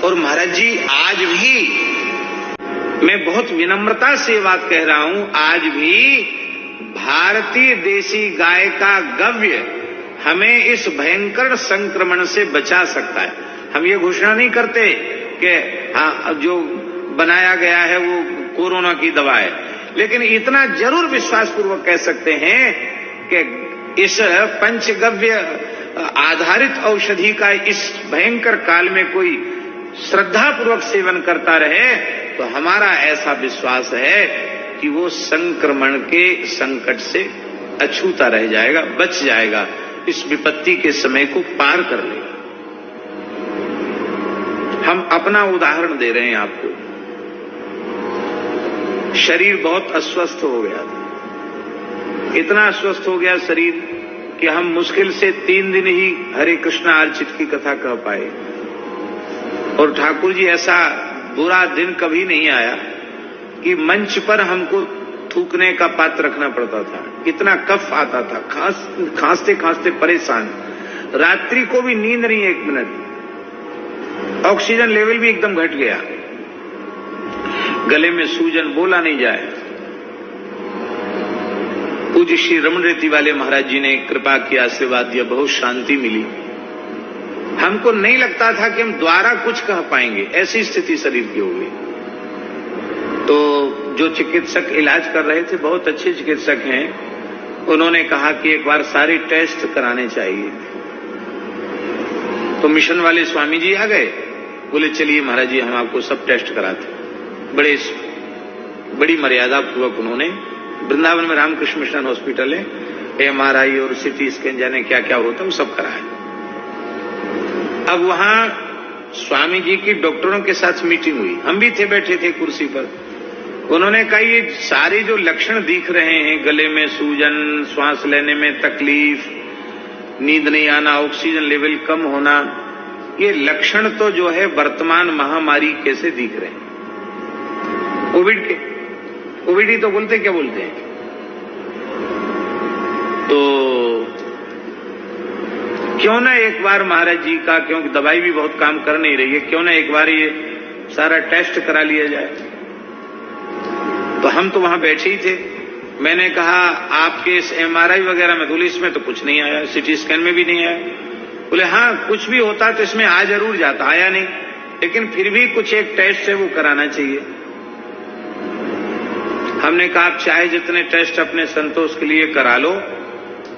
और महाराज जी आज भी मैं बहुत विनम्रता से बात कह रहा हूं, आज भी भारतीय देसी गाय का गव्य हमें इस भयंकर संक्रमण से बचा सकता है। हम ये घोषणा नहीं करते कि हाँ जो बनाया गया है वो कोरोना की दवा है, लेकिन इतना जरूर विश्वास पूर्वक कह सकते हैं कि इस पंचगव्य आधारित औषधि का इस भयंकर काल में कोई श्रद्धा पूर्वक सेवन करता रहे तो हमारा ऐसा विश्वास है कि वो संक्रमण के संकट से अछूता रह जाएगा, बच जाएगा, इस विपत्ति के समय को पार कर लेगा। हम अपना उदाहरण दे रहे हैं आपको। शरीर बहुत अस्वस्थ हो गया था, इतना अस्वस्थ हो गया शरीर कि हम मुश्किल से 3 दिन ही हरे कृष्णा अर्चित की कथा कह पाए। और ठाकुर जी ऐसा बुरा दिन कभी नहीं आया कि मंच पर हमको थूकने का पात्र रखना पड़ता था, इतना कफ आता था, खांसते खांसते परेशान, रात्रि को भी नींद नहीं 1 मिनट, ऑक्सीजन लेवल भी एकदम घट गया, गले में सूजन, बोला नहीं जाए। पूज्य श्री रमण रेती वाले महाराज जी ने कृपा की, आशीर्वाद दिया, बहुत शांति मिली। हमको नहीं लगता था कि हम द्वारा कुछ कह पाएंगे, ऐसी स्थिति शरीर की हो गई। तो जो चिकित्सक इलाज कर रहे थे, बहुत अच्छे चिकित्सक हैं, उन्होंने कहा कि एक बार सारे टेस्ट कराने चाहिए। तो मिशन वाले स्वामी जी आ गए, बोले चलिए महाराज जी हम आपको सब टेस्ट कराते। बड़ी मर्यादा पूर्वक उन्होंने, वृंदावन में रामकृष्ण मिशन हॉस्पिटल है, MRI और CT स्कैन जाने क्या क्या होता है वो सब कराया। अब वहां स्वामी जी की डॉक्टरों के साथ मीटिंग हुई, हम भी थे, बैठे थे कुर्सी पर। उन्होंने कहा ये सारे जो लक्षण दिख रहे हैं, गले में सूजन, श्वास लेने में तकलीफ, नींद नहीं आना, ऑक्सीजन लेवल कम होना, ये लक्षण तो जो है वर्तमान महामारी कैसे दिख रहे हैं, कोविड के। कोविड ही तो बोलते, क्या बोलते हैं। तो क्यों ना एक बार महाराज जी का, क्योंकि दवाई भी बहुत काम कर नहीं रही है, क्यों ना एक बार ये सारा टेस्ट करा लिया जाए। तो हम तो वहां बैठे ही थे। मैंने कहा आपके इस MRI वगैरह में, बोले इसमें तो कुछ नहीं आया, CT स्कैन में भी नहीं आया। बोले हाँ कुछ भी होता तो इसमें आ जरूर जाता, आया नहीं, लेकिन फिर भी कुछ एक टेस्ट है वो कराना चाहिए। हमने कहा आप चाहे जितने टेस्ट अपने संतोष के लिए करा लो,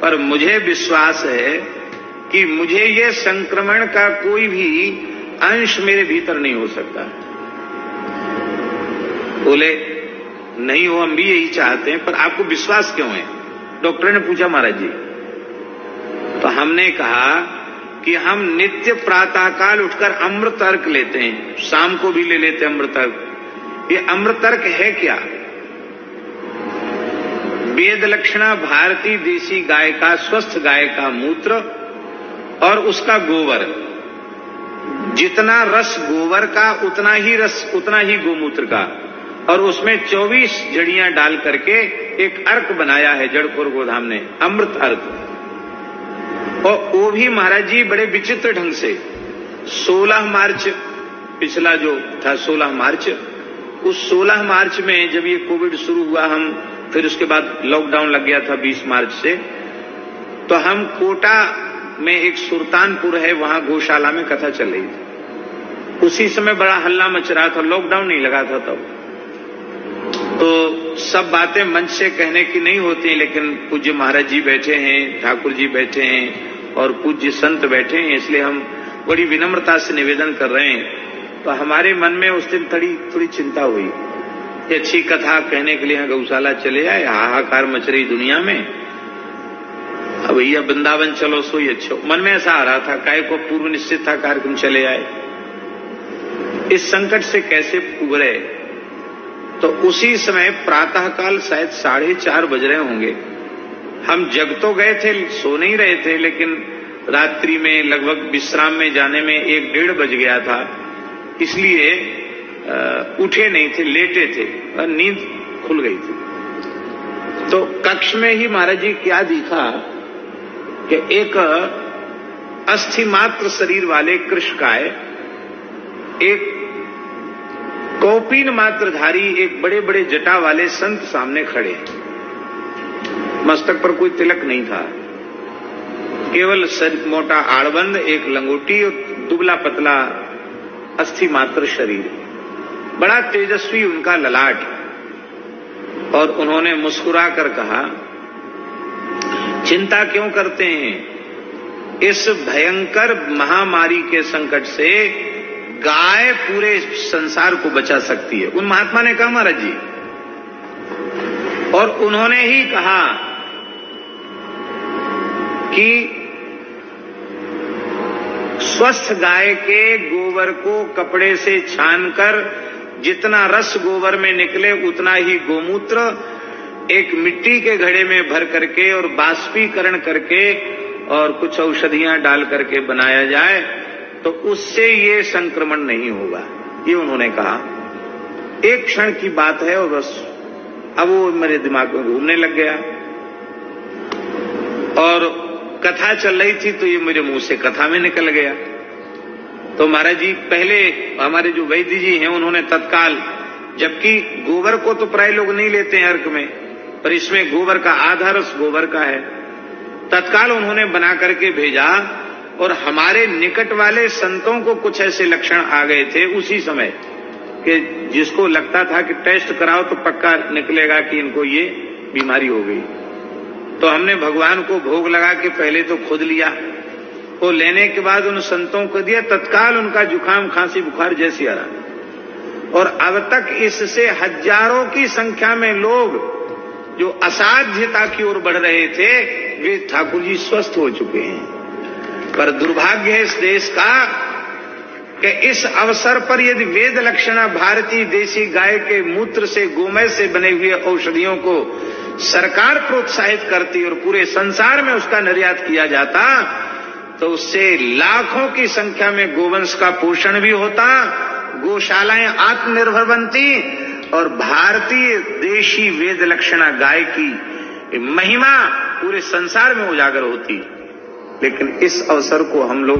पर मुझे विश्वास है कि मुझे ये संक्रमण का कोई भी अंश मेरे भीतर नहीं हो सकता। बोले नहीं हो, हम भी यही चाहते हैं, पर आपको विश्वास क्यों है। डॉक्टर ने पूछा महाराज जी। तो हमने कहा कि हम नित्य प्रातःकाल उठकर अमृत अर्क लेते हैं, शाम को भी ले लेते हैं अमृत अर्क। ये अमृत अर्क है क्या। वेद लक्षणा भारतीय देसी गाय का, स्वस्थ गाय का मूत्र और उसका गोबर, जितना रस गोबर का उतना ही रस, उतना ही गोमूत्र का, और उसमें 24 जड़ियां डाल करके एक अर्क बनाया है जड़पुर गोधाम ने, अमृत अर्क। और वो भी महाराज जी बड़े विचित्र ढंग से 16 मार्च, पिछला जो था 16 मार्च, उस 16 मार्च में जब ये कोविड शुरू हुआ, हम फिर उसके बाद लॉकडाउन लग गया था 20 मार्च से, तो हम कोटा में एक सुल्तानपुर है, वहां गौशाला में कथा चल रही थी। उसी समय बड़ा हल्ला मच रहा था, लॉकडाउन नहीं लगा था तब। तो सब बातें मंच से कहने की नहीं होती, लेकिन पूज्य महाराज जी बैठे हैं, ठाकुर जी बैठे हैं और पूज्य संत बैठे हैं, इसलिए हम बड़ी विनम्रता से निवेदन कर रहे हैं। तो हमारे मन में उस दिन थोड़ी चिंता हुई कि अच्छी कथा कहने के लिए यहाँ गौशाला चले आए, हाहाकार मच रही दुनिया में, अब भैया वृंदावन चलो सोई अच्छो। मन में ऐसा आ रहा था, काय को पूर्व निश्चित था कार्यक्रम चले आए, इस संकट से कैसे उबरे। तो उसी समय प्रातःकाल शायद 4:30 बज रहे होंगे, हम जग तो गए थे, सो नहीं रहे थे, लेकिन रात्रि में लगभग विश्राम में जाने में 1-1:30 बज गया था, इसलिए उठे नहीं थे, लेटे थे और नींद खुल गई थी। तो कक्ष में ही महाराज जी क्या दिखा कि एक अस्थि मात्र शरीर वाले कृष्णकाय एक कौपीन मात्रधारी एक बड़े बड़े जटा वाले संत सामने खड़े। मस्तक पर कोई तिलक नहीं था, केवल मोटा आड़बंद, एक लंगोटी और दुबला पतला अस्थि मात्र शरीर। बड़ा तेजस्वी उनका ललाट। और उन्होंने मुस्कुरा कर कहा, चिंता क्यों करते हैं? इस भयंकर महामारी के संकट से गाय पूरे संसार को बचा सकती है। उन महात्मा ने कहा महाराज जी, और उन्होंने ही कहा कि स्वस्थ गाय के गोबर को कपड़े से छानकर जितना रस गोबर में निकले उतना ही गोमूत्र एक मिट्टी के घड़े में भर करके और बाष्पीकरण करके और कुछ औषधियां डाल करके बनाया जाए तो उससे ये संक्रमण नहीं होगा। ये उन्होंने कहा। एक क्षण की बात है और बस अब वो मेरे दिमाग में घूमने लग गया और कथा चल रही थी तो ये मेरे मुंह से कथा में निकल गया। तो महाराज जी पहले हमारे जो वैद्य जी हैं उन्होंने तत्काल, जबकि गोबर को तो प्राय लोग नहीं लेते हैं अर्क में, पर इसमें गोबर का आधा रस गोबर का है, तत्काल उन्होंने बना करके भेजा। और हमारे निकट वाले संतों को कुछ ऐसे लक्षण आ गए थे उसी समय कि जिसको लगता था कि टेस्ट कराओ तो पक्का निकलेगा कि इनको ये बीमारी हो गई। तो हमने भगवान को भोग लगा के पहले तो खुद लिया, वो लेने के बाद उन संतों को दिया, तत्काल उनका जुकाम खांसी बुखार जैसी आराम। और अब तक इससे हजारों की संख्या में लोग जो असाध्यता की ओर बढ़ रहे थे वे ठाकुर जी स्वस्थ हो चुके हैं। पर दुर्भाग्य है इस देश का कि इस अवसर पर यदि वेद लक्षणा भारतीय देसी गाय के मूत्र से गोमय से बने हुए औषधियों को सरकार प्रोत्साहित करती और पूरे संसार में उसका निर्यात किया जाता तो उससे लाखों की संख्या में गोवंश का पोषण भी होता, गौशालाएं आत्मनिर्भर बनती और भारतीय देशी वेद लक्षणा गाय की महिमा पूरे संसार में उजागर होती। लेकिन इस अवसर को हम लोग